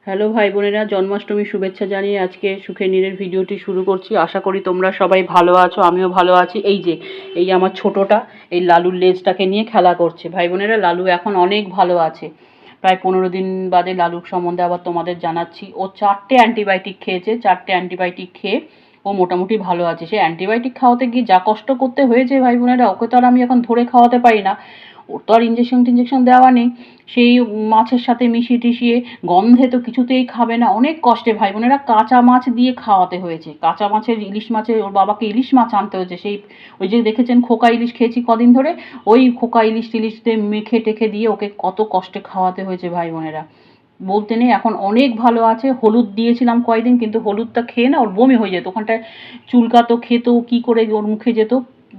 Hello ভাই বোনেরা, জন্মাষ্টমীর শুভেচ্ছা জানিয়ে আজকে সুখে নীড়ের ভিডিওটি শুরু করছি। আশা করি তোমরা সবাই ভালো আছো, আমিও ভালো আছি। এই আমার ছোটোটা এই লালুর লেজটাকে নিয়ে খেলা করছে। ভাই বোনেরা, লালু এখন অনেক ভালো আছে। প্রায় 15 দিন বাদে লালুর সম্বন্ধে আবার তোমাদের জানাচ্ছি। ও 4টে অ্যান্টিবায়োটিক খেয়েছে। 4টে অ্যান্টিবায়োটিক খেয়ে ও মোটামুটি ভালো আছে। সে অ্যান্টিবায়োটিক খাওয়াতে গিয়ে যা কষ্ট করতে হয়েছে ভাই বোনেরা, ওকে তো আর আমি এখন ধরে খাওয়াতে পারি না। ওর তো আর ইঞ্জেকশন দেওয়া নেই। সেই মাছের সাথে মিশিয়ে টিশিয়ে, গন্ধে তো কিছুতেই খাবে না। অনেক কষ্টে ভাই বোনেরা কাঁচা মাছ দিয়ে খাওয়াতে হয়েছে। কাঁচা মাছের ইলিশ মাছের ওর বাবাকে ইলিশ মাছ আনতে হয়েছে। সেই ওই যে দেখেছেন খোকা ইলিশ খেয়েছি কদিন ধরে, ওই খোকা ইলিশ টিলিশ দিয়ে মেখে টেখে দিয়ে ওকে কত কষ্টে খাওয়াতে হয়েছে ভাই বোনেরা। বলতে নেই, এখন অনেক ভালো আছে। হলুদ দিয়েছিলাম কয়েকদিন, কিন্তু হলুদটা খেয়ে না ওর বমি হয়ে যেত। ওখানটায় চুলকাতো, খেত, কী করে ওর মুখে যেত,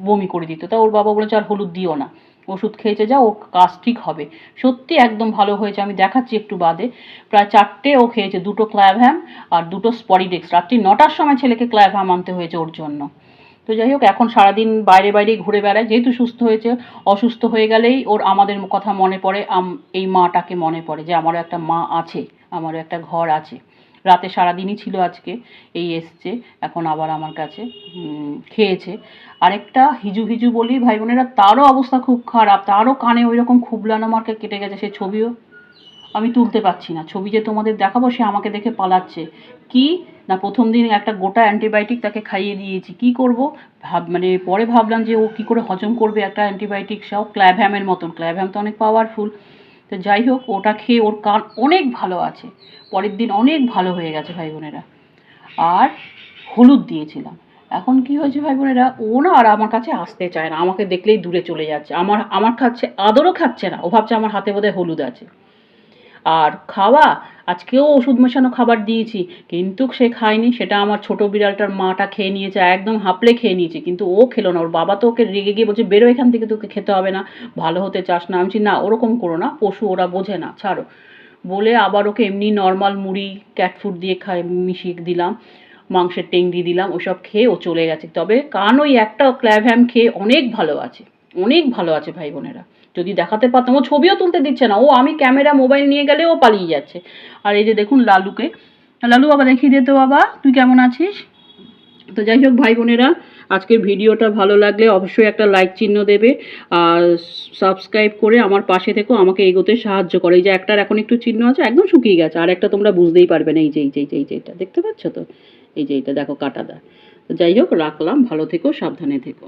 বমি করে দিত। তা ওর বাবা বলেছে আর হলুদ দিও না, ওষুধ খেয়েছে যা, ও কাজ ঠিক হবে। সত্যি একদম ভালো হয়েছে, আমি দেখাচ্ছি একটু বাদে। প্রায় 4টে ও খেয়েছে, 2টো ক্ল্যাভহ্যাম আর 2টো স্পরিডেক্স। রাত্রি 9টার সময় ছেলেকে ক্ল্যাভহ্যাম আনতে হয়েছে ওর জন্য। তো যাই হোক, এখন সারাদিন বাইরেই ঘুরে বেড়ায়, যেহেতু সুস্থ হয়েছে। অসুস্থ হয়ে গেলেই ওর আমাদের কথা মনে পড়ে, এই মাটাকে মনে পড়ে যে আমারও একটা মা আছে, আমারও একটা ঘর আছে। রাতে সারাদিনই ছিল আজকে, এই এসছে এখন আবার আমার কাছে খেয়েছে। আরেকটা হিজু বলি ভাই বোনেরা, তারও অবস্থা খুব খারাপ। তারও কানে ওই রকম খুবলানো মার্কে কেটে গেছে। সে ছবিও আমি তুলতে পারছি না। ছবি যে তোমাদের দেখাবো, সে আমাকে দেখে পালাচ্ছে। কি না, প্রথম দিন একটা গোটা অ্যান্টিবায়োটিক তাকে খাইয়ে দিয়েছি। কি করব মানে পরে ভাবলাম যে ও কি করে হজম করবে একটা অ্যান্টিবায়োটিক, সব ক্ল্যাভহ্যামের মতন। ক্ল্যাভহ্যাম তো অনেক পাওয়ারফুল। তো যাই হোক, ওটা খেয়ে ওর কান অনেক ভালো আছে। পরের দিন অনেক ভালো হয়ে গেছে ভাই বোনেরা। আর হলুদ দিয়েছিলাম। এখন কি হয়েছে ভাই বোনেরা, ও না আর আমার কাছে আসতে চায় না। আমাকে দেখলেই দূরে চলে যাচ্ছে। আমার খাচ্ছে, আদরও খাচ্ছে না। ও ভাবছে আমার হাতে বোধহয় হলুদ আছে। আর খাওয়া, আজকেও ওষুধ মেশানো খাবার দিয়েছি, কিন্তু সে খায়নি। সেটা আমার ছোট বিড়ালটার মাটা খেয়ে নিয়েছে, একদম হাঁপলে খেয়ে নিয়েছে। কিন্তু ও খেলো না। ওর বাবা তো ওকে রেগে গিয়ে বলছে বেরো এখান থেকে, তোকে খেতে হবে না, ভালো হতে চাস না। আমি বলছি না, ওরকম করো না, পশু, ওরা বোঝে না, ছাড়ো। বলে আবার ওকে এমনি নর্মাল মুড়ি ক্যাট ফুড দিয়ে মিশিয়ে দিলাম, মাংসের টেংরি দিলাম, ওসব খেয়ে ও চলে গেছে। তবে কান ওই একটা ক্ল্যাভহ্যাম খেয়ে অনেক ভালো আছে, অনেক ভালো আছে ভাই বোনেরা। যদি দেখাতে পারতাম। ও ছবিও তুলতে দিচ্ছে না। ও আমি ক্যামেরা মোবাইল নিয়ে গেলে ও পালিয়ে যাচ্ছে। আর এই যে দেখুন লালুকে, লালু বাবা দেখিয়ে দে তো বাবা, তুই কেমন আছিস। তো যাই হোক ভাই বোনেরা, আজকের ভিডিওটা ভালো লাগলে অবশ্যই একটা লাইক চিহ্ন দেবে, আর সাবস্ক্রাইব করে আমার পাশে থেকো, আমাকে এগোতে সাহায্য করে। এই যে একটার এখন একটু চিহ্ন আছে, একদম শুকিয়ে গেছে। আর একটা তোমরা বুঝতেই পারবে না, এইটা দেখতে পাচ্ছ তো, এই যে এইটা দেখো কাটাদার। তো যাই হোক, রাখলাম, ভালো থেকো, সাবধানে থেকো।